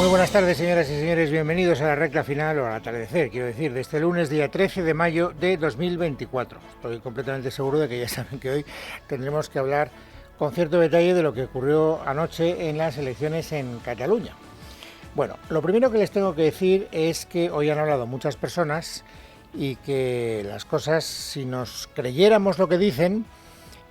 Muy buenas tardes, señoras y señores. Bienvenidos a la recta final, o al atardecer, quiero decir, de este lunes, día 13 de mayo de 2024. Estoy completamente seguro de que ya saben que hoy tendremos que hablar con cierto detalle de lo que ocurrió anoche en las elecciones en Cataluña. Bueno, lo primero que les tengo que decir es que hoy han hablado muchas personas y que las cosas, si nos creyéramos lo que dicen,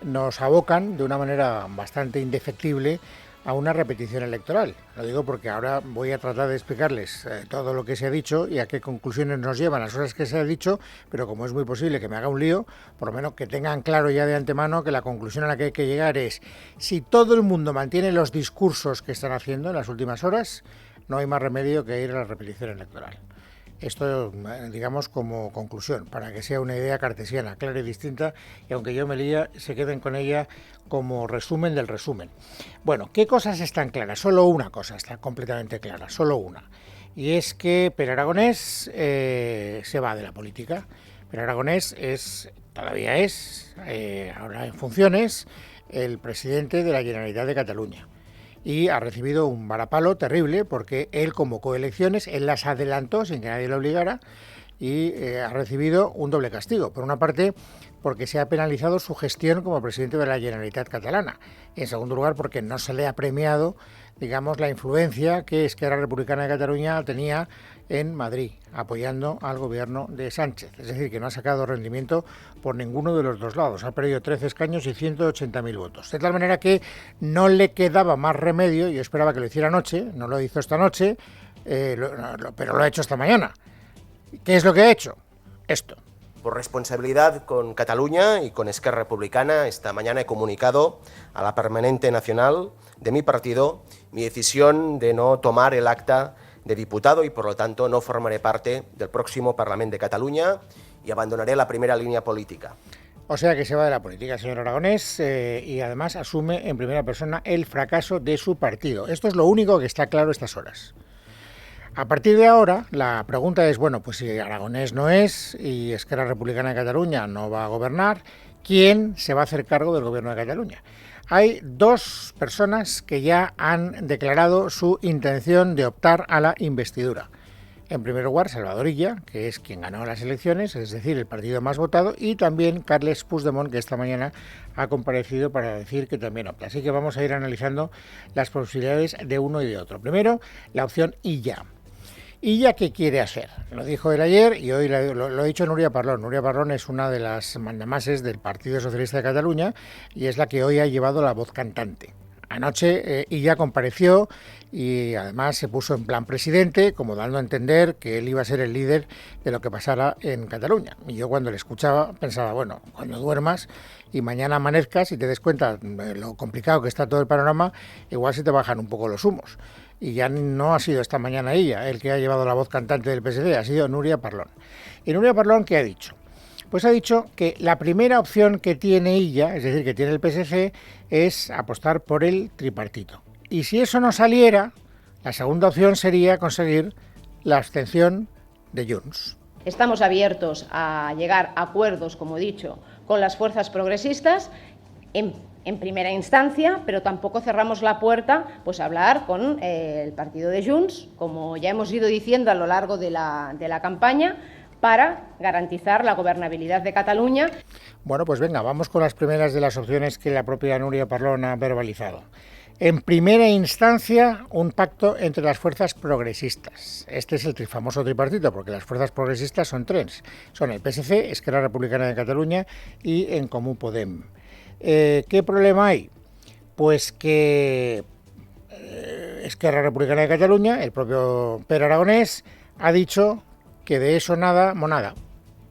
nos abocan de una manera bastante indefectible a una repetición electoral. Lo digo porque ahora voy a tratar de explicarles todo lo que se ha dicho y a qué conclusiones nos llevan las cosas que se ha dicho, pero como es muy posible que me haga un lío, por lo menos que tengan claro ya de antemano que la conclusión a la que hay que llegar es: si todo el mundo mantiene los discursos que están haciendo en las últimas horas, no hay más remedio que ir a la repetición electoral. Esto, digamos, como conclusión, para que sea una idea cartesiana, clara y distinta, y aunque yo me lía, se queden con ella como resumen del resumen. Bueno, ¿qué cosas están claras? Solo una cosa está completamente clara, solo una. Y es que Pere Aragonés se va de la política. Pere Aragonés todavía es, ahora en funciones, el presidente de la Generalitat de Cataluña. Y ha recibido un varapalo terrible porque él convocó elecciones, él las adelantó sin que nadie le obligara y ha recibido un doble castigo. Por una parte, porque se ha penalizado su gestión como presidente de la Generalitat catalana. Y en segundo lugar, porque no se le ha premiado, digamos, la influencia que Esquerra Republicana de Cataluña tenía en Madrid, apoyando al gobierno de Sánchez. Es decir, que no ha sacado rendimiento por ninguno de los dos lados. Ha perdido 13 escaños y 180.000 votos. De tal manera que no le quedaba más remedio. Yo esperaba que lo hiciera anoche, no lo hizo esta noche, pero lo ha hecho esta mañana. ¿Qué es lo que ha hecho? Esto. Por responsabilidad con Cataluña y con Esquerra Republicana, esta mañana he comunicado a la Permanente Nacional de mi partido mi decisión de no tomar el acta de diputado y, por lo tanto, no formaré parte del próximo Parlamento de Cataluña y abandonaré la primera línea política. O sea que se va de la política, señor Aragonés, y además asume en primera persona el fracaso de su partido. Esto es lo único que está claro a estas horas. A partir de ahora, la pregunta es, bueno, pues si Aragonés no es y Esquerra Republicana de Cataluña no va a gobernar, ¿quién se va a hacer cargo del gobierno de Cataluña? Hay dos personas que ya han declarado su intención de optar a la investidura. En primer lugar, Salvador Illa, que es quien ganó las elecciones, es decir, el partido más votado, y también Carles Puigdemont, que esta mañana ha comparecido para decir que también opta. Así que vamos a ir analizando las posibilidades de uno y de otro. Primero, la opción Illa. ¿Illa qué quiere hacer? Lo dijo él ayer y hoy lo ha dicho Núria Parlon. Núria Parlon es una de las mandamases del Partido Socialista de Cataluña y es la que hoy ha llevado la voz cantante. Anoche Illa compareció y además se puso en plan presidente, como dando a entender que él iba a ser el líder de lo que pasara en Cataluña. Y yo cuando le escuchaba pensaba, bueno, cuando duermas y mañana amanezcas y te des cuenta de lo complicado que está todo el panorama, igual se te bajan un poco los humos. Y ya no ha sido esta mañana ella el que ha llevado la voz cantante del PSD, ha sido Núria Parlon. ¿Y Núria Parlon qué ha dicho? Pues ha dicho que la primera opción que tiene ella, es decir, que tiene el PSC, es apostar por el tripartito. Y si eso no saliera, la segunda opción sería conseguir la abstención de Junts. Estamos abiertos a llegar a acuerdos, como he dicho, con las fuerzas progresistas en primera instancia, pero tampoco cerramos la puerta pues, a hablar con el partido de Junts, como ya hemos ido diciendo a lo largo de la campaña, para garantizar la gobernabilidad de Cataluña. Bueno, pues venga, vamos con las primeras de las opciones que la propia Núria Parlon ha verbalizado. En primera instancia, un pacto entre las fuerzas progresistas. Este es el famoso tripartito, porque las fuerzas progresistas son tres. Son el PSC, Esquerra Republicana de Cataluña y En Comú Podem. ¿Qué problema hay? Pues que Esquerra Republicana de Cataluña, el propio Pere Aragonés, ha dicho que de eso nada, monada.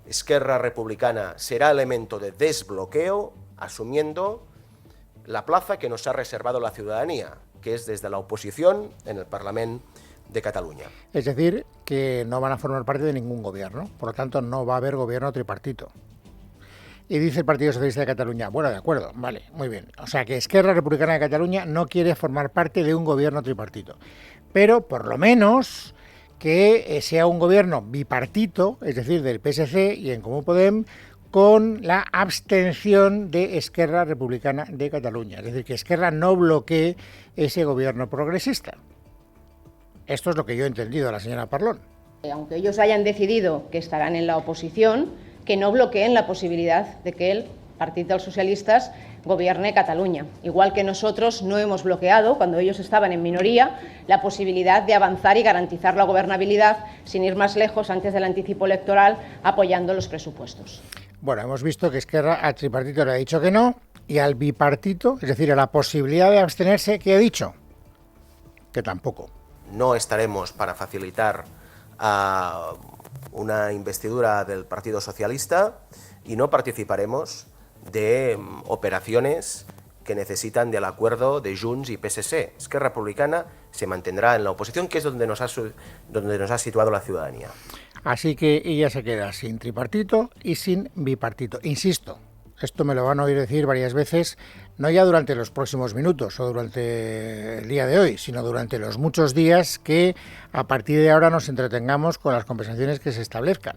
Esquerra Republicana será elemento de desbloqueo, asumiendo la plaza que nos ha reservado la ciudadanía, que es desde la oposición en el Parlamento de Cataluña. Es decir, que no van a formar parte de ningún gobierno, por lo tanto no va a haber gobierno tripartito. Y dice el Partido Socialista de Cataluña, bueno, de acuerdo, vale, muy bien. O sea que Esquerra Republicana de Cataluña no quiere formar parte de un gobierno tripartito. Pero por lo menos que sea un gobierno bipartito, es decir, del PSC y En Comú Podem, con la abstención de Esquerra Republicana de Cataluña. Es decir, que Esquerra no bloquee ese gobierno progresista. Esto es lo que yo he entendido de la señora Parlon. Aunque ellos hayan decidido que estarán en la oposición, que no bloqueen la posibilidad de que el Partido de los Socialistas gobierne Cataluña. Igual que nosotros no hemos bloqueado, cuando ellos estaban en minoría, la posibilidad de avanzar y garantizar la gobernabilidad, sin ir más lejos, antes del anticipo electoral, apoyando los presupuestos. Bueno, hemos visto que Esquerra al tripartito le ha dicho que no, y al bipartito, es decir, a la posibilidad de abstenerse, ¿qué ha dicho? Que tampoco. No estaremos para facilitar una investidura del Partido Socialista y no participaremos de operaciones que necesitan del acuerdo de Junts y PSC. Esquerra Republicana se mantendrá en la oposición, que es donde nos ha situado la ciudadanía. Así que ella se queda sin tripartito y sin bipartito. Insisto, esto me lo van a oír decir varias veces, no ya durante los próximos minutos o durante el día de hoy, sino durante los muchos días que a partir de ahora nos entretengamos con las conversaciones que se establezcan.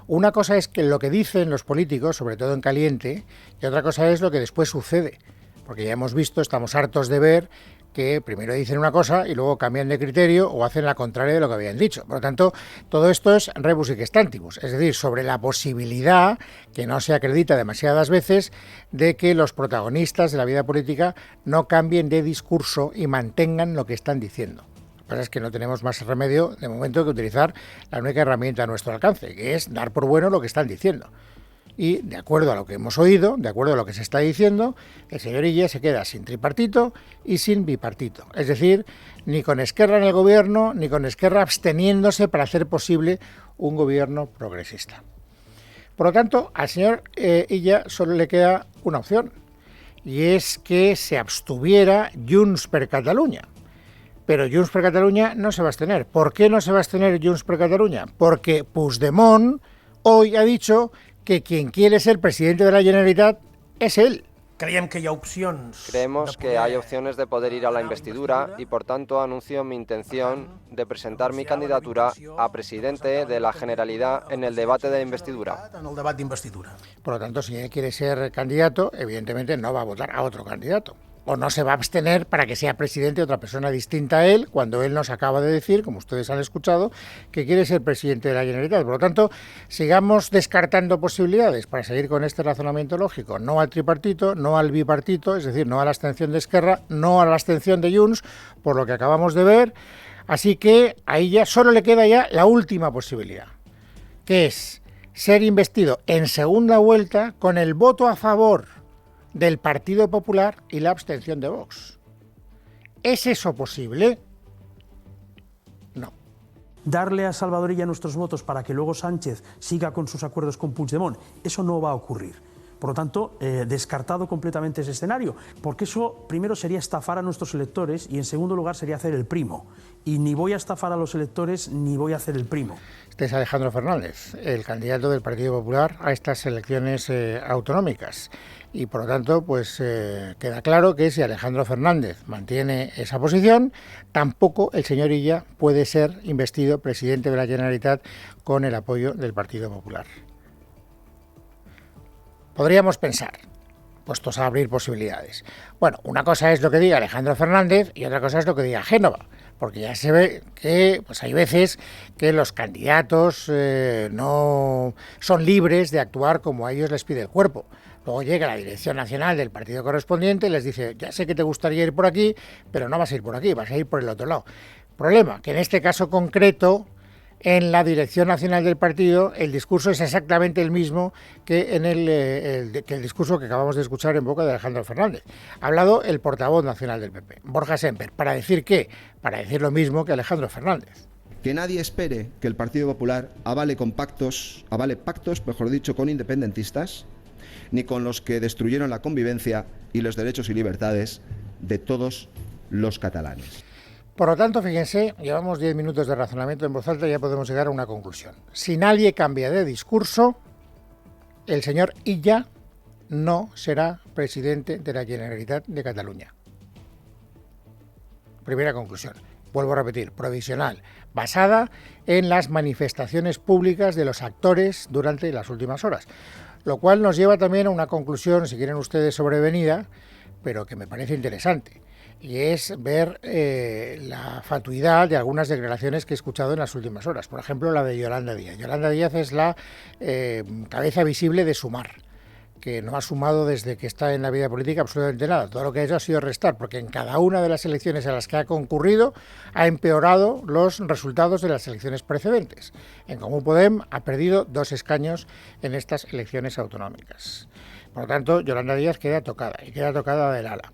Una cosa es que lo que dicen los políticos, sobre todo en caliente, y otra cosa es lo que después sucede. Porque ya hemos visto, estamos hartos de ver que primero dicen una cosa y luego cambian de criterio o hacen la contraria de lo que habían dicho. Por lo tanto, todo esto es rebus sic stantibus, es decir, sobre la posibilidad, que no se acredita demasiadas veces, de que los protagonistas de la vida política no cambien de discurso y mantengan lo que están diciendo. Lo que pasa es que no tenemos más remedio de momento que utilizar la única herramienta a nuestro alcance, que es dar por bueno lo que están diciendo. Y de acuerdo a lo que hemos oído, de acuerdo a lo que se está diciendo, el señor Illa se queda sin tripartito y sin bipartito. Es decir, ni con Esquerra en el gobierno, ni con Esquerra absteniéndose para hacer posible un gobierno progresista. Por lo tanto, al señor Illa solo le queda una opción, y es que se abstuviera Junts per Catalunya. Pero Junts per Catalunya no se va a abstener. ¿Por qué no se va a abstener Junts per Catalunya? Porque Puigdemont hoy ha dicho que quien quiere ser presidente de la Generalitat es él. Creemos que hay opciones de poder ir a la investidura y, por tanto, anuncio mi intención de presentar mi candidatura a presidente de la Generalidad en el debate de investidura. Por lo tanto, si él quiere ser candidato, evidentemente no va a votar a otro candidato. O no se va a abstener para que sea presidente otra persona distinta a él, cuando él nos acaba de decir, como ustedes han escuchado, que quiere ser presidente de la Generalitat. Por lo tanto, sigamos descartando posibilidades para seguir con este razonamiento lógico. No al tripartito, no al bipartito, es decir, no a la abstención de Esquerra, no a la abstención de Junts, por lo que acabamos de ver. Así que ahí ya solo le queda ya la última posibilidad, que es ser investido en segunda vuelta con el voto a favor del Partido Popular y la abstención de Vox. ¿Es eso posible? No. Darle a Salvador Illa nuestros votos para que luego Sánchez siga con sus acuerdos con Puigdemont, eso no va a ocurrir. Por lo tanto, descartado completamente ese escenario, porque eso primero sería estafar a nuestros electores y en segundo lugar sería hacer el primo. Y ni voy a estafar a los electores ni voy a hacer el primo. Este es Alejandro Fernández, el candidato del Partido Popular a estas elecciones autonómicas. Y por lo tanto, pues queda claro que si Alejandro Fernández mantiene esa posición, tampoco el señor Illa puede ser investido presidente de la Generalitat con el apoyo del Partido Popular. Podríamos pensar, puestos a abrir posibilidades. Bueno, una cosa es lo que diga Alejandro Fernández y otra cosa es lo que diga Génova, porque ya se ve que pues hay veces que los candidatos no son libres de actuar como a ellos les pide el cuerpo. Luego llega la dirección nacional del partido correspondiente y les dice, ya sé que te gustaría ir por aquí, pero no vas a ir por aquí, vas a ir por el otro lado. Problema, que en este caso concreto, en la dirección nacional del partido, el discurso es exactamente el mismo que en el discurso que acabamos de escuchar en boca de Alejandro Fernández. Ha hablado el portavoz nacional del PP, Borja Semper. ¿Para decir qué? Para decir lo mismo que Alejandro Fernández. Que nadie espere que el Partido Popular avale pactos, mejor dicho, con independentistas, ni con los que destruyeron la convivencia y los derechos y libertades de todos los catalanes. Por lo tanto, fíjense, llevamos 10 minutos de razonamiento en voz alta y ya podemos llegar a una conclusión. Si nadie cambia de discurso, el señor Illa no será presidente de la Generalitat de Cataluña. Primera conclusión. Vuelvo a repetir, provisional, basada en las manifestaciones públicas de los actores durante las últimas horas. Lo cual nos lleva también a una conclusión, si quieren ustedes, sobrevenida, pero que me parece interesante. y es ver la fatuidad de algunas declaraciones que he escuchado en las últimas horas. Por ejemplo, la de Yolanda Díaz. Yolanda Díaz es la cabeza visible de Sumar, que no ha sumado desde que está en la vida política absolutamente nada. Todo lo que ha hecho ha sido restar, porque en cada una de las elecciones a las que ha concurrido ha empeorado los resultados de las elecciones precedentes. En Comú Podem ha perdido 2 escaños en estas elecciones autonómicas. Por lo tanto, Yolanda Díaz queda tocada, y queda tocada del ala.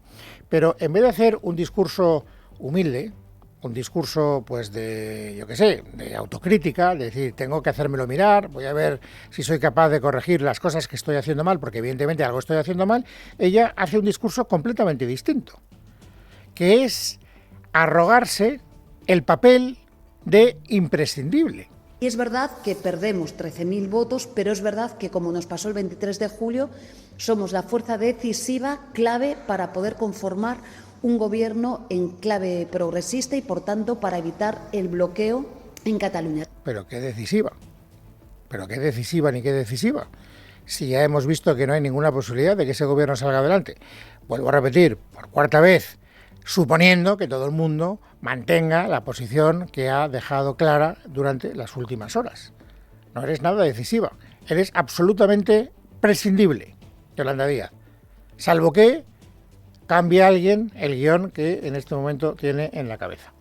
Pero en vez de hacer un discurso humilde, un discurso pues de, yo qué sé, de autocrítica, de decir, tengo que hacérmelo mirar, voy a ver si soy capaz de corregir las cosas que estoy haciendo mal, porque evidentemente algo estoy haciendo mal, ella hace un discurso completamente distinto, que es arrogarse el papel de imprescindible. Y es verdad que perdemos 13.000 votos, pero es verdad que, como nos pasó el 23 de julio, somos la fuerza decisiva, clave para poder conformar un gobierno en clave progresista y, por tanto, para evitar el bloqueo en Cataluña. Pero qué decisiva ni qué decisiva, si ya hemos visto que no hay ninguna posibilidad de que ese gobierno salga adelante. Vuelvo a repetir, por 4ª vez, suponiendo que todo el mundo mantenga la posición que ha dejado clara durante las últimas horas. No eres nada decisiva, eres absolutamente prescindible, Yolanda Díaz, salvo que cambie alguien el guión que en este momento tiene en la cabeza.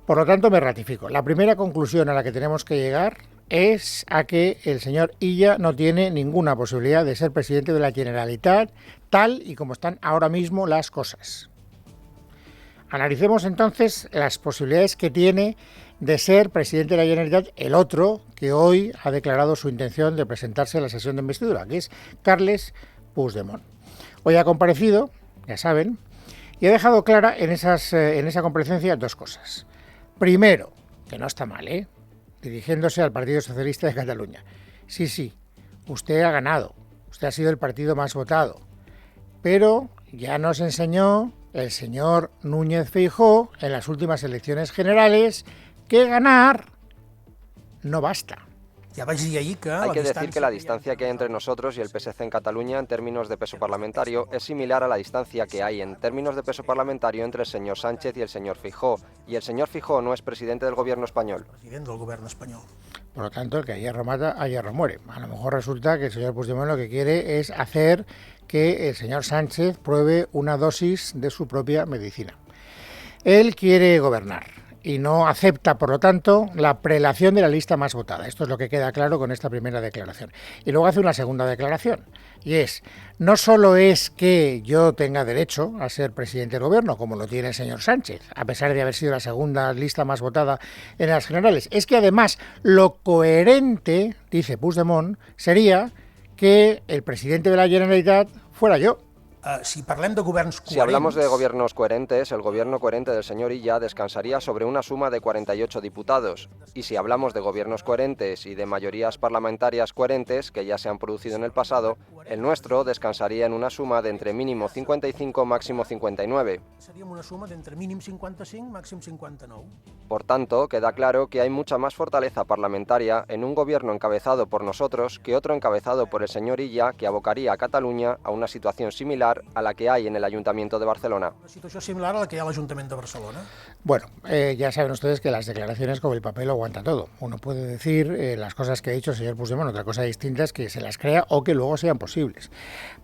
Por lo tanto, me ratifico. La primera conclusión a la que tenemos que llegar es a que el señor Illa no tiene ninguna posibilidad de ser presidente de la Generalitat, tal y como están ahora mismo las cosas. Analicemos entonces las posibilidades que tiene de ser presidente de la Generalitat el otro que hoy ha declarado su intención de presentarse a la sesión de investidura, que es Carles Puigdemont. Hoy ha comparecido, ya saben, y ha dejado clara en esa comparecencia 2 cosas. Primero, que no está mal, dirigiéndose al Partido Socialista de Cataluña. Sí, usted ha ganado, usted ha sido el partido más votado, pero ya nos enseñó el señor Núñez Feijóo en las últimas elecciones generales que ganar no basta. Hay que decir que la distancia que hay entre nosotros y el PSC en Cataluña en términos de peso parlamentario es similar a la distancia que hay en términos de peso parlamentario entre el señor Sánchez y el señor Feijóo. Y el señor Feijóo no es presidente del gobierno español. Por lo tanto, el que a hierro mata, a hierro muere. A lo mejor resulta que el señor Puigdemont lo que quiere es hacer que el señor Sánchez pruebe una dosis de su propia medicina. Él quiere gobernar y no acepta, por lo tanto, la prelación de la lista más votada. Esto es lo que queda claro con esta primera declaración. Y luego hace una segunda declaración, y es, no solo es que yo tenga derecho a ser presidente del gobierno, como lo tiene el señor Sánchez, a pesar de haber sido la segunda lista más votada en las generales, es que además lo coherente, dice Puigdemont, sería que el presidente de la Generalitat fuera yo. Si hablamos de gobiernos coherentes, el gobierno coherente del señor Illa descansaría sobre una suma de 48 diputados. Y si hablamos de gobiernos coherentes y de mayorías parlamentarias coherentes, que ya se han producido en el pasado, el nuestro descansaría en una suma de entre mínimo 55, máximo 59. Por tanto, queda claro que hay mucha más fortaleza parlamentaria en un gobierno encabezado por nosotros que otro encabezado por el señor Illa, que abocaría a Cataluña a una situación similar a la que hay en el Ayuntamiento de Barcelona. Bueno, ya saben ustedes que las declaraciones como el papel lo aguanta todo. Uno puede decir las cosas que ha dicho el señor Puigdemont, otra cosa distinta es que se las crea o que luego sean posibles.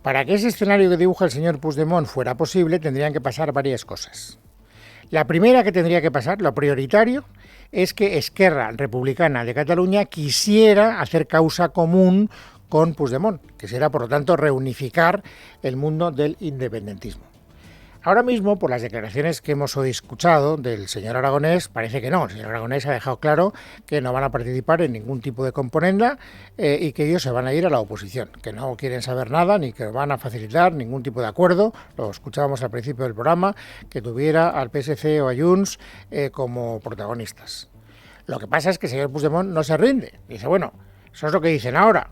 Para que ese escenario que dibuja el señor Puigdemont fuera posible, tendrían que pasar varias cosas. La primera que tendría que pasar, lo prioritario, es que Esquerra Republicana de Cataluña quisiera hacer causa común con Puigdemont, que será, por lo tanto, reunificar el mundo del independentismo. Ahora mismo, por las declaraciones que hemos hoy escuchado del señor Aragonés, parece que no. El señor Aragonés ha dejado claro que no van a participar en ningún tipo de componenda y que ellos se van a ir a la oposición, que no quieren saber nada ni que van a facilitar ningún tipo de acuerdo. Lo escuchábamos al principio del programa, que tuviera al PSC o a Junts como protagonistas. Lo que pasa es que el señor Puigdemont no se rinde. Dice, bueno, eso es lo que dicen ahora,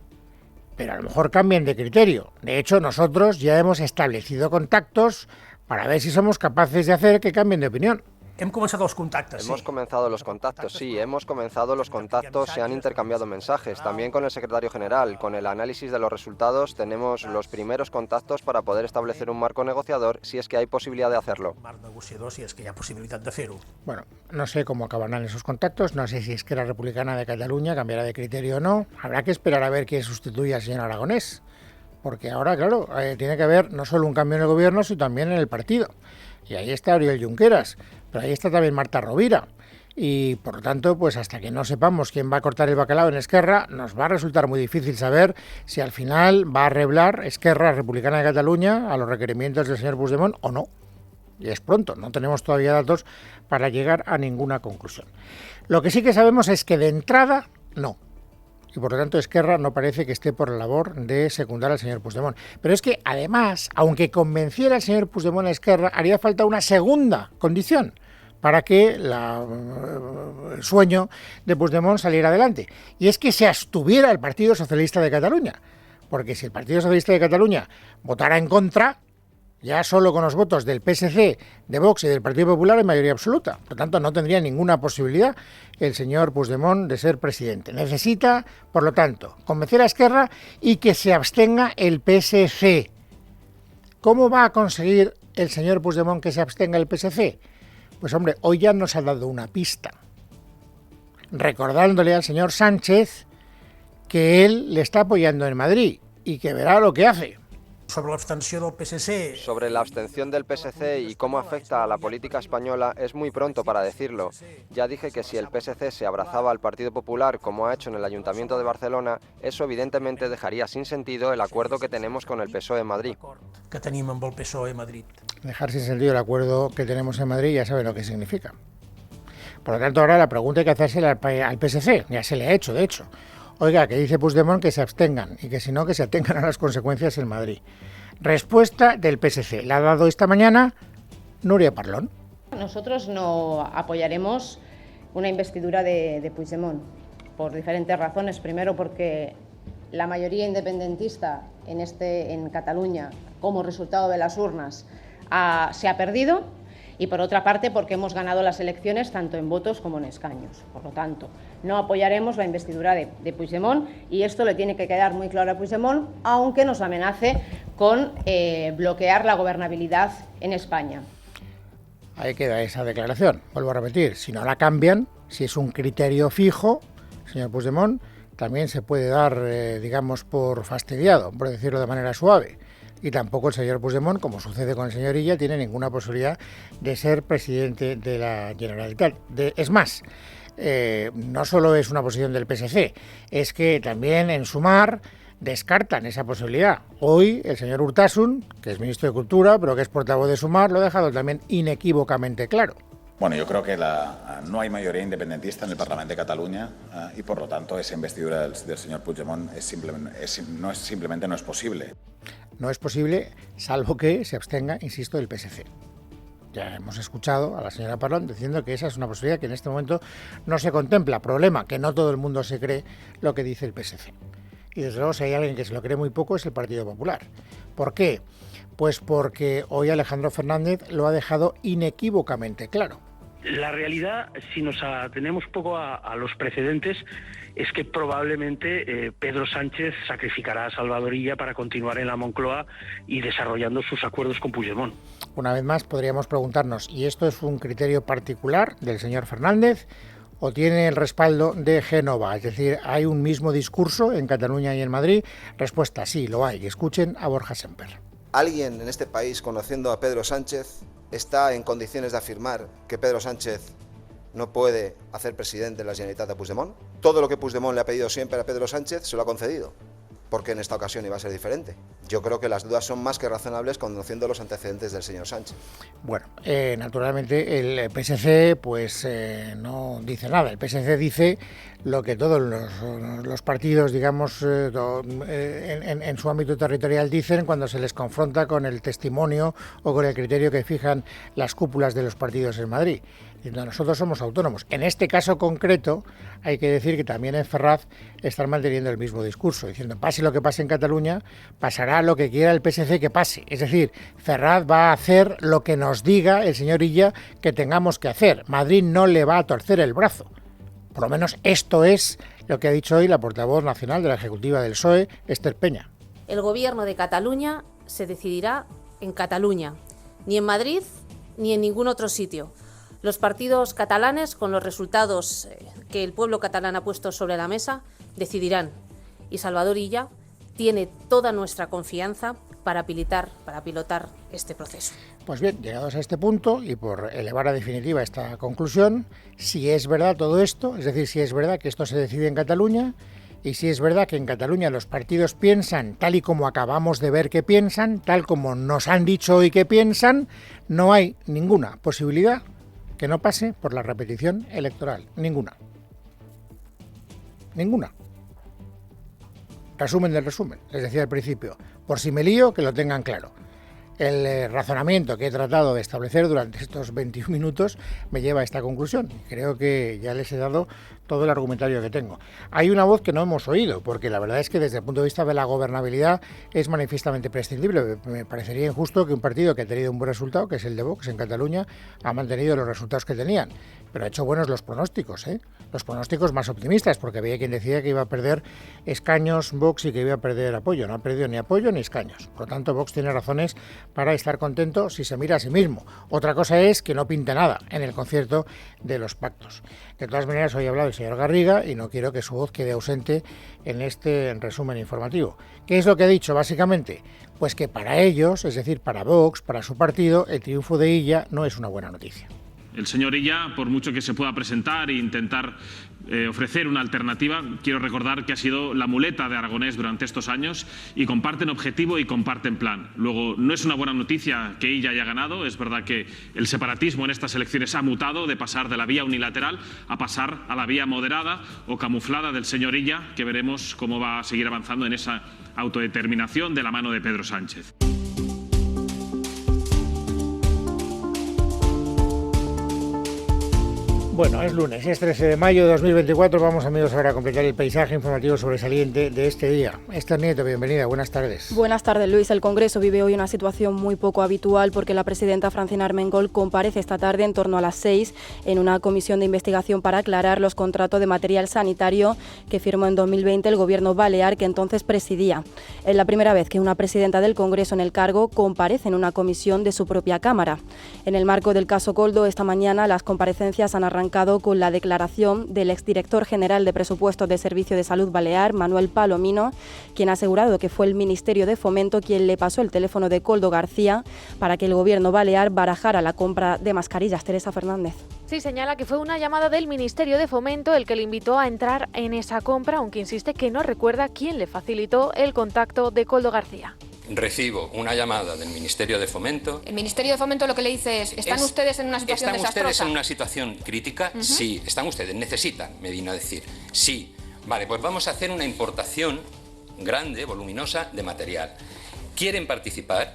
pero a lo mejor cambian de criterio. De hecho, nosotros ya hemos establecido contactos para ver si somos capaces de hacer que cambien de opinión. Hem començat els contactes, Hemos comenzado los contactos, sí, hemos comenzado los contactos, se han intercambiado mensajes, también con el secretario general. Con el análisis de los resultados tenemos los primeros contactos para poder establecer un marco negociador si es que hay posibilidad de hacerlo. marc negociador, si és que hi ha possibilitat de fer-ho. Bueno, no sé cómo acabarán esos contactos, no sé si Esquerra Republicana de Cataluña cambiará de criterio o no. Habrá que esperar a ver quién sustituye al señor Aragonés, porque ahora, claro, tiene que haber no solo un cambio en el gobierno, sino también en el partido. Y ahí está Oriol Junqueras, pero ahí está también Marta Rovira. Y por lo tanto, pues hasta que no sepamos quién va a cortar el bacalao en Esquerra, nos va a resultar muy difícil saber si al final va a arreglar Esquerra Republicana de Cataluña a los requerimientos del señor Puigdemont o no. Y es pronto, no tenemos todavía datos para llegar a ninguna conclusión. Lo que sí que sabemos es que de entrada, no. Y por lo tanto Esquerra no parece que esté por la labor de secundar al señor Puigdemont. Pero es que además, aunque convenciera al señor Puigdemont a Esquerra, haría falta una segunda condición para que el sueño de Puigdemont saliera adelante. Y es que se abstuviera el Partido Socialista de Cataluña. Porque si el Partido Socialista de Cataluña votara en contra, ya solo con los votos del PSC, de Vox y del Partido Popular en mayoría absoluta. Por lo tanto, no tendría ninguna posibilidad el señor Puigdemont de ser presidente. Necesita, por lo tanto, convencer a Esquerra y que se abstenga el PSC. ¿Cómo va a conseguir el señor Puigdemont que se abstenga el PSC? Pues hombre, hoy ya nos ha dado una pista, recordándole al señor Sánchez que él le está apoyando en Madrid y que verá lo que hace. Sobre l'abstenció del PSC... Sobre la abstención del PSC y cómo afecta a la política española es muy pronto para decirlo. Ya dije que si el PSC se abrazaba al Partido Popular como ha hecho en el Ayuntamiento de Barcelona, eso evidentemente dejaría sin sentido el acuerdo que tenemos con el PSOE en Madrid. Que tenim amb el PSOE a Madrid. Dejar sin sentido el acuerdo que tenemos en Madrid ya saben lo que significa. Por lo tanto, ahora la pregunta hay que hacerse al PSC, ya se le ha hecho, de hecho. Oiga, que dice Puigdemont que se abstengan y que si no, que se atengan a las consecuencias en Madrid. Respuesta del PSC. La ha dado esta mañana Núria Parlon. Nosotros no apoyaremos una investidura de Puigdemont por diferentes razones. Primero, porque la mayoría independentista en Cataluña, como resultado de las urnas, se ha perdido. Y por otra parte, porque hemos ganado las elecciones tanto en votos como en escaños. Por lo tanto, no apoyaremos la investidura de Puigdemont y esto le tiene que quedar muy claro a Puigdemont, aunque nos amenace con bloquear la gobernabilidad en España. Ahí queda esa declaración. Vuelvo a repetir, si no la cambian, si es un criterio fijo, señor Puigdemont, también se puede dar, digamos, por fastidiado, por decirlo de manera suave. Y tampoco el señor Puigdemont, como sucede con el señor Illa, tiene ninguna posibilidad de ser presidente de la Generalitat. Es más, no solo es una posición del PSC, es que también en Sumar descartan esa posibilidad. Hoy el señor Urtasun, que es ministro de Cultura, pero que es portavoz de Sumar, lo ha dejado también inequívocamente claro. Bueno, yo creo que no hay mayoría independentista en el Parlamento de Cataluña y por lo tanto esa investidura del señor Puigdemont simplemente no es posible. No es posible, salvo que se abstenga, insisto, del PSC. Ya hemos escuchado a la señora Parlon diciendo que esa es una posibilidad que en este momento no se contempla. Problema, que no todo el mundo se cree lo que dice el PSC. Y desde luego, si hay alguien que se lo cree muy poco, es el Partido Popular. ¿Por qué? Pues porque hoy Alejandro Fernández lo ha dejado inequívocamente claro. La realidad, si nos atenemos poco a los precedentes, es que probablemente Pedro Sánchez sacrificará a Salvador Illa para continuar en la Moncloa y desarrollando sus acuerdos con Puigdemont. Una vez más podríamos preguntarnos, ¿y esto es un criterio particular del señor Fernández o tiene el respaldo de Génova? Es decir, ¿hay un mismo discurso en Cataluña y en Madrid? Respuesta, sí, lo hay. Escuchen a Borja Semper. ¿Alguien en este país, conociendo a Pedro Sánchez, está en condiciones de afirmar que Pedro Sánchez no puede hacer presidente de la Generalitat de Puigdemont? Todo lo que Puigdemont le ha pedido siempre a Pedro Sánchez se lo ha concedido, porque en esta ocasión iba a ser diferente. Yo creo que las dudas son más que razonables conociendo los antecedentes del señor Sánchez. Bueno, naturalmente el PSC pues no dice nada. El PSC dice lo que todos los partidos, digamos, en su ámbito territorial dicen cuando se les confronta con el testimonio o con el criterio que fijan las cúpulas de los partidos en Madrid. diciendo nosotros somos autónomos. En este caso concreto hay que decir que también en Ferraz están manteniendo el mismo discurso, diciendo pase lo que pase en Cataluña, pasará lo que quiera el PSC que pase. Es decir, Ferraz va a hacer lo que nos diga el señor Illa que tengamos que hacer. Madrid no le va a torcer el brazo. Por lo menos esto es lo que ha dicho hoy la portavoz nacional de la Ejecutiva del PSOE, Esther Peña. El gobierno de Cataluña se decidirá en Cataluña, ni en Madrid ni en ningún otro sitio. Los partidos catalanes, con los resultados que el pueblo catalán ha puesto sobre la mesa, decidirán. Y Salvador Illa tiene toda nuestra confianza para pilotar este proceso. Pues bien, llegados a este punto y por elevar a definitiva esta conclusión, si es verdad todo esto, es decir, si es verdad que esto se decide en Cataluña y si es verdad que en Cataluña los partidos piensan tal y como acabamos de ver que piensan, tal como nos han dicho hoy que piensan, no hay ninguna posibilidad que no pase por la repetición electoral. Ninguna. Ninguna. Resumen del resumen, les decía al principio, por si me lío, que lo tengan claro. El razonamiento que he tratado de establecer durante estos 21 minutos me lleva a esta conclusión. Creo que ya les he dado todo el argumentario que tengo. Hay una voz que no hemos oído, porque la verdad es que desde el punto de vista de la gobernabilidad es manifiestamente prescindible. Me parecería injusto que un partido que ha tenido un buen resultado, que es el de Vox en Cataluña, ha mantenido los resultados que tenían. Pero ha hecho buenos los pronósticos, los pronósticos más optimistas, porque había quien decía que iba a perder escaños Vox y que iba a perder apoyo. No ha perdido ni apoyo ni escaños. Por lo tanto, Vox tiene razones para estar contento si se mira a sí mismo. Otra cosa es que no pinte nada en el concierto de los pactos. De todas maneras, hoy ha hablado el señor Garriga y no quiero que su voz quede ausente en este resumen informativo. ¿Qué es lo que ha dicho básicamente? Pues que para ellos, es decir, para Vox, para su partido, el triunfo de Illa no es una buena noticia. El señor Illa, por mucho que se pueda presentar e intentar ofrecer una alternativa, quiero recordar que ha sido la muleta de Aragonés durante estos años y comparten objetivo y comparten plan. Luego, no es una buena noticia que Illa haya ganado. Es verdad que el separatismo en estas elecciones ha mutado de pasar de la vía unilateral a pasar a la vía moderada o camuflada del señor Illa, que veremos cómo va a seguir avanzando en esa autodeterminación de la mano de Pedro Sánchez. Bueno, es lunes, es 13 de mayo de 2024. Vamos, amigos, ahora a completar el paisaje informativo sobresaliente de este día. Esther Nieto, bienvenida, buenas tardes. Buenas tardes, Luis. El Congreso vive hoy una situación muy poco habitual porque la presidenta Francina Armengol comparece esta tarde en torno a las 6 en una comisión de investigación para aclarar los contratos de material sanitario que firmó en 2020 el gobierno balear que entonces presidía. Es la primera vez que una presidenta del Congreso en el cargo comparece en una comisión de su propia Cámara. En el marco del caso Koldo, esta mañana las comparecencias han arrancado con la declaración del exdirector general de Presupuestos de Servicio de Salud Balear, Manuel Palomino, quien ha asegurado que fue el Ministerio de Fomento quien le pasó el teléfono de Koldo García para que el gobierno balear barajara la compra de mascarillas. Teresa Fernández. Sí, señala que fue una llamada del Ministerio de Fomento el que le invitó a entrar en esa compra, aunque insiste que no recuerda quién le facilitó el contacto de Koldo García. Recibo una llamada del Ministerio de Fomento. El Ministerio de Fomento lo que le dice es, ¿están ustedes en una situación desastrosa? ¿Están ustedes en una situación crítica? Sí. ¿Están ustedes? ¿Necesitan? Me vino a decir. Sí. Vale, pues vamos a hacer una importación grande, voluminosa, de material. ¿Quieren participar?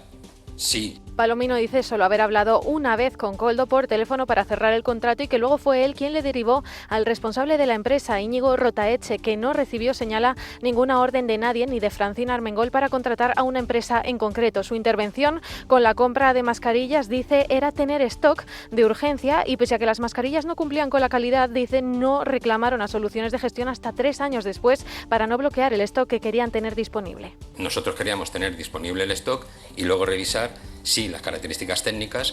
Sí. Palomino dice solo haber hablado una vez con Koldo por teléfono para cerrar el contrato y que luego fue él quien le derivó al responsable de la empresa, Íñigo Rotaeche, que no recibió, señala, ninguna orden de nadie ni de Francina Armengol para contratar a una empresa en concreto. Su intervención con la compra de mascarillas, dice, era tener stock de urgencia y pese a que las mascarillas no cumplían con la calidad, dice, no reclamaron a Soluciones de Gestión hasta 3 años después para no bloquear el stock que querían tener disponible. Nosotros queríamos tener disponible el stock y luego revisar si las características técnicas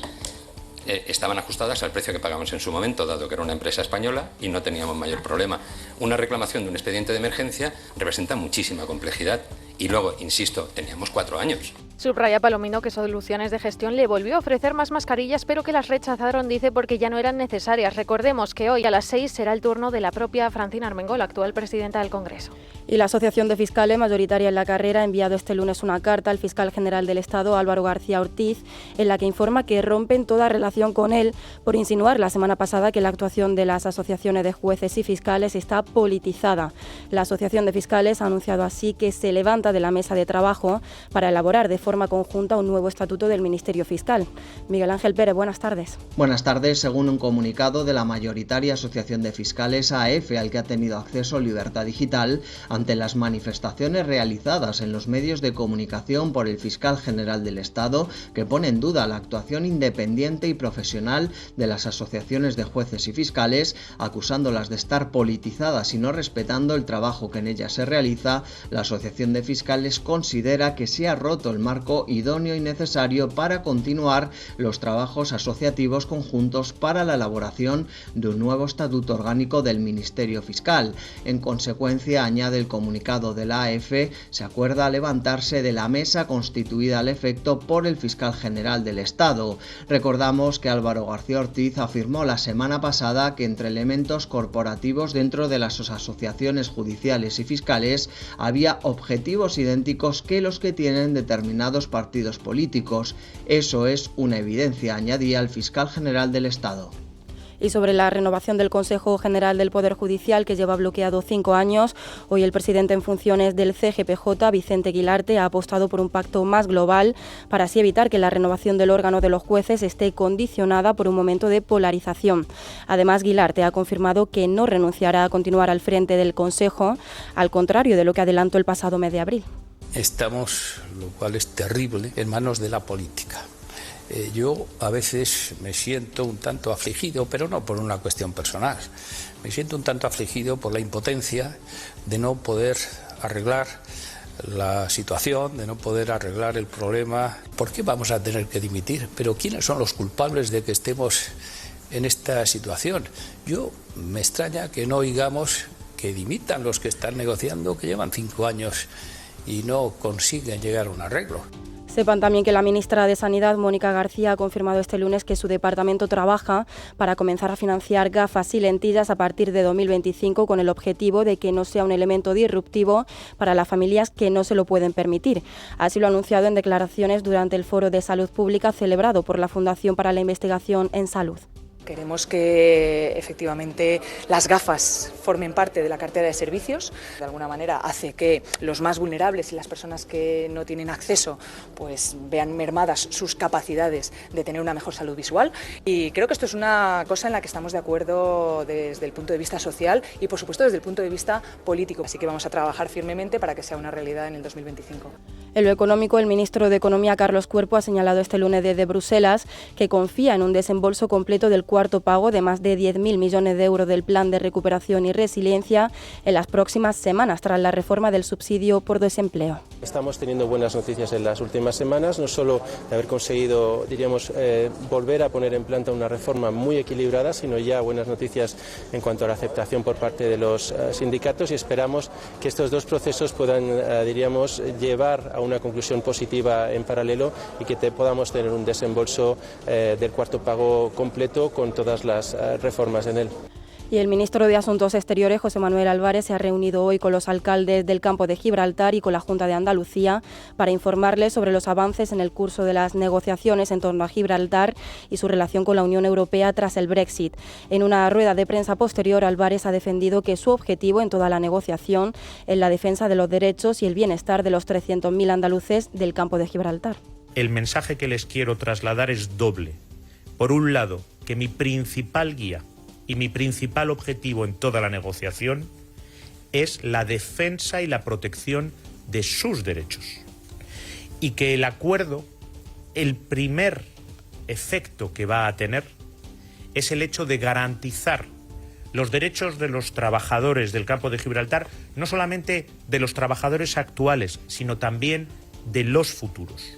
estaban ajustadas al precio que pagamos en su momento, dado que era una empresa española y no teníamos mayor problema. Una reclamación de un expediente de emergencia representa muchísima complejidad y luego, insisto, teníamos 4 años. Subraya Palomino que Soluciones de Gestión le volvió a ofrecer más mascarillas, pero que las rechazaron, dice, porque ya no eran necesarias. Recordemos que hoy a las 6 será el turno de la propia Francina Armengol, actual presidenta del Congreso. Y la Asociación de Fiscales, mayoritaria en la carrera, ha enviado este lunes una carta al fiscal general del Estado, Álvaro García Ortiz, en la que informa que rompen toda relación con él por insinuar la semana pasada que la actuación de las asociaciones de jueces y fiscales está politizada. La Asociación de Fiscales ha anunciado así que se levanta de la mesa de trabajo para elaborar de forma conjunta un nuevo estatuto del Ministerio Fiscal. Miguel Ángel Pérez, buenas tardes. Buenas tardes. Según un comunicado de la mayoritaria Asociación de Fiscales AF, al que ha tenido acceso Libertad Digital, ante las manifestaciones realizadas en los medios de comunicación por el fiscal general del Estado, que pone en duda la actuación independiente y profesional de las asociaciones de jueces y fiscales, acusándolas de estar politizadas y no respetando el trabajo que en ellas se realiza, la Asociación de Fiscales considera que se ha roto el marco idóneo y necesario para continuar los trabajos asociativos conjuntos para la elaboración de un nuevo estatuto orgánico del Ministerio Fiscal. En consecuencia, añade el comunicado de la AF, se acuerda levantarse de la mesa constituida al efecto por el fiscal general del Estado. Recordamos que Álvaro García Ortiz afirmó la semana pasada que entre elementos corporativos dentro de las asociaciones judiciales y fiscales había objetivos idénticos que los que tienen determinados partidos políticos. Eso es una evidencia, añadía el fiscal general del Estado. Y sobre la renovación del Consejo General del Poder Judicial, que lleva bloqueado 5 años, hoy el presidente en funciones del CGPJ, Vicente Guilarte, ha apostado por un pacto más global para así evitar que la renovación del órgano de los jueces esté condicionada por un momento de polarización. Además, Guilarte ha confirmado que no renunciará a continuar al frente del Consejo, al contrario de lo que adelantó el pasado mes de abril. Estamos, lo cual es terrible, en manos de la política. Yo a veces me siento un tanto afligido, pero no por una cuestión personal. Me siento un tanto afligido por la impotencia de no poder arreglar la situación, de no poder arreglar el problema. ¿Por qué vamos a tener que dimitir? ¿Pero quiénes son los culpables de que estemos en esta situación? Yo me extraña que no oigamos que dimitan los que están negociando, que llevan 5 años y no consiguen llegar a un arreglo. Sepan también que la ministra de Sanidad, Mónica García, ha confirmado este lunes que su departamento trabaja para comenzar a financiar gafas y lentillas a partir de 2025 con el objetivo de que no sea un elemento disruptivo para las familias que no se lo pueden permitir. Así lo ha anunciado en declaraciones durante el Foro de Salud Pública celebrado por la Fundación para la Investigación en Salud. Queremos que efectivamente las gafas formen parte de la cartera de servicios. De alguna manera hace que los más vulnerables y las personas que no tienen acceso pues vean mermadas sus capacidades de tener una mejor salud visual. Y creo que esto es una cosa en la que estamos de acuerdo desde el punto de vista social y por supuesto desde el punto de vista político. Así que vamos a trabajar firmemente para que sea una realidad en el 2025. En lo económico, el ministro de Economía, Carlos Cuerpo, ha señalado este lunes desde Bruselas que confía en un desembolso completo del cuarto pago de más de 10.000 millones de euros del Plan de Recuperación y Resiliencia en las próximas semanas tras la reforma del subsidio por desempleo. Estamos teniendo buenas noticias en las últimas semanas, no solo de haber conseguido, diríamos, volver a poner en planta una reforma muy equilibrada, sino ya buenas noticias en cuanto a la aceptación por parte de los sindicatos y esperamos que estos dos procesos puedan, diríamos, llevar a una conclusión positiva en paralelo y que podamos tener un desembolso del cuarto pago completo con todas las reformas en él. Y el ministro de Asuntos Exteriores, José Manuel Álvarez, se ha reunido hoy con los alcaldes del Campo de Gibraltar y con la Junta de Andalucía para informarles sobre los avances en el curso de las negociaciones en torno a Gibraltar y su relación con la Unión Europea tras el Brexit. En una rueda de prensa posterior, Álvarez ha defendido que su objetivo en toda la negociación es la defensa de los derechos y el bienestar de los 300.000 andaluces del Campo de Gibraltar. El mensaje que les quiero trasladar es doble. Por un lado, que mi principal guía y mi principal objetivo en toda la negociación es la defensa y la protección de sus derechos. Y que el acuerdo, el primer efecto que va a tener es el hecho de garantizar los derechos de los trabajadores del Campo de Gibraltar, no solamente de los trabajadores actuales, sino también de los futuros.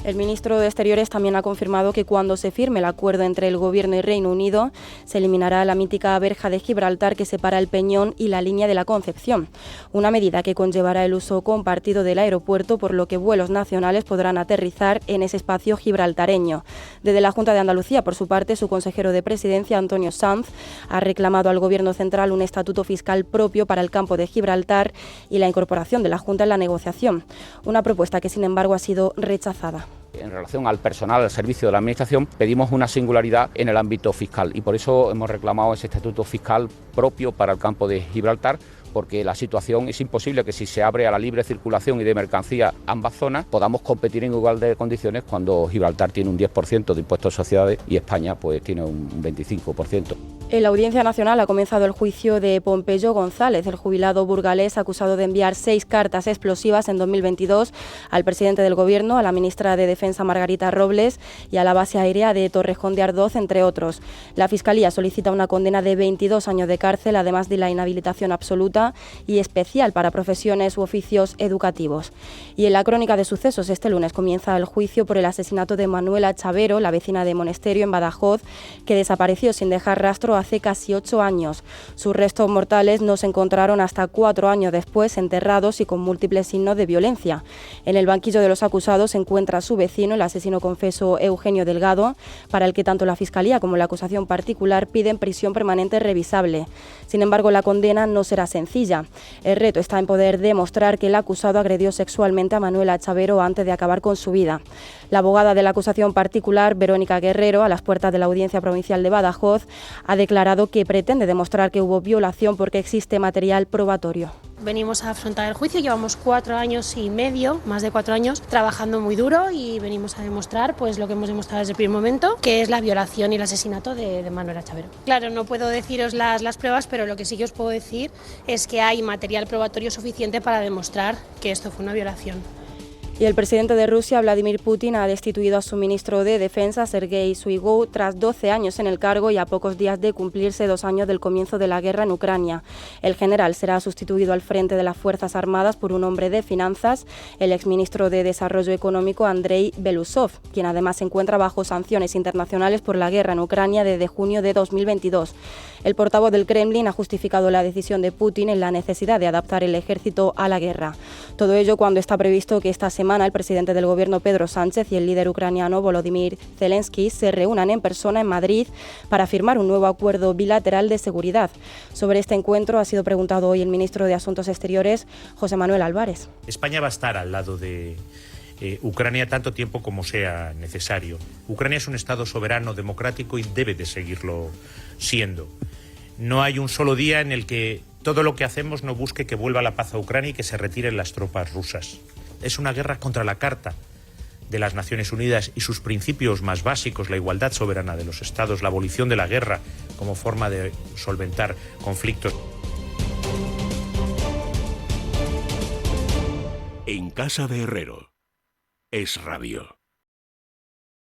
El ministro de Exteriores también ha confirmado que cuando se firme el acuerdo entre el Gobierno y Reino Unido se eliminará la mítica verja de Gibraltar que separa el Peñón y la línea de la Concepción, una medida que conllevará el uso compartido del aeropuerto, por lo que vuelos nacionales podrán aterrizar en ese espacio gibraltareño. Desde la Junta de Andalucía, por su parte, su consejero de Presidencia, Antonio Sanz, ha reclamado al Gobierno central un estatuto fiscal propio para el Campo de Gibraltar y la incorporación de la Junta en la negociación, una propuesta que, sin embargo, ha sido rechazada. En relación al personal al servicio de la Administración, pedimos una singularidad en el ámbito fiscal y por eso hemos reclamado ese estatuto fiscal propio para el Campo de Gibraltar, porque la situación es imposible que si se abre a la libre circulación y de mercancía ambas zonas podamos competir en igualdad de condiciones cuando Gibraltar tiene un 10% de impuestos a sociedades y España pues tiene un 25%. En la Audiencia Nacional ha comenzado el juicio de Pompeyo González, el jubilado burgalés acusado de enviar 6 cartas explosivas en 2022 al presidente del Gobierno, a la ministra de Defensa Margarita Robles y a la base aérea de Torrejón de Ardoz, entre otros. La Fiscalía solicita una condena de 22 años de cárcel, además de la inhabilitación absoluta y especial para profesiones u oficios educativos. Y en la crónica de sucesos, este lunes comienza el juicio por el asesinato de Manuela Chavero, la vecina de Monesterio, en Badajoz, que desapareció sin dejar rastro hace casi 8 años. Sus restos mortales no se encontraron hasta 4 años después, enterrados y con múltiples signos de violencia. En el banquillo de los acusados se encuentra su vecino, el asesino confeso Eugenio Delgado, para el que tanto la Fiscalía como la acusación particular piden prisión permanente revisable. Sin embargo, la condena no será sencilla. El reto está en poder demostrar que el acusado agredió sexualmente a Manuela Chavero antes de acabar con su vida. La abogada de la acusación particular, Verónica Guerrero, a las puertas de la Audiencia Provincial de Badajoz, ha declarado que pretende demostrar que hubo violación porque existe material probatorio. Venimos a afrontar el juicio, llevamos 4 años y medio, más de 4 años, trabajando muy duro y venimos a demostrar pues lo que hemos demostrado desde el primer momento, que es la violación y el asesinato de Manuela Chavero. Claro, no puedo deciros las pruebas, pero lo que sí que os puedo decir es que hay material probatorio suficiente para demostrar que esto fue una violación. Y el presidente de Rusia, Vladimir Putin, ha destituido a su ministro de Defensa, Sergei Shoigu, tras 12 años en el cargo y a pocos días de cumplirse 2 años del comienzo de la guerra en Ucrania. El general será sustituido al frente de las Fuerzas Armadas por un hombre de finanzas, el exministro de Desarrollo Económico, Andrei Belousov, quien además se encuentra bajo sanciones internacionales por la guerra en Ucrania desde junio de 2022. El portavoz del Kremlin ha justificado la decisión de Putin en la necesidad de adaptar el ejército a la guerra. Todo ello cuando está previsto que esta semana el presidente del Gobierno, Pedro Sánchez, y el líder ucraniano, Volodymyr Zelensky, se reúnan en persona en Madrid para firmar un nuevo acuerdo bilateral de seguridad. Sobre este encuentro ha sido preguntado hoy el ministro de Asuntos Exteriores, José Manuel Álvarez. España va a estar al lado de Ucrania tanto tiempo como sea necesario. Ucrania es un Estado soberano, democrático y debe de seguirlo siendo. No hay un solo día en el que todo lo que hacemos no busque que vuelva la paz a Ucrania y que se retiren las tropas rusas. Es una guerra contra la Carta de las Naciones Unidas y sus principios más básicos, la igualdad soberana de los Estados, la abolición de la guerra como forma de solventar conflictos. En casa de Herrero, Es Radio.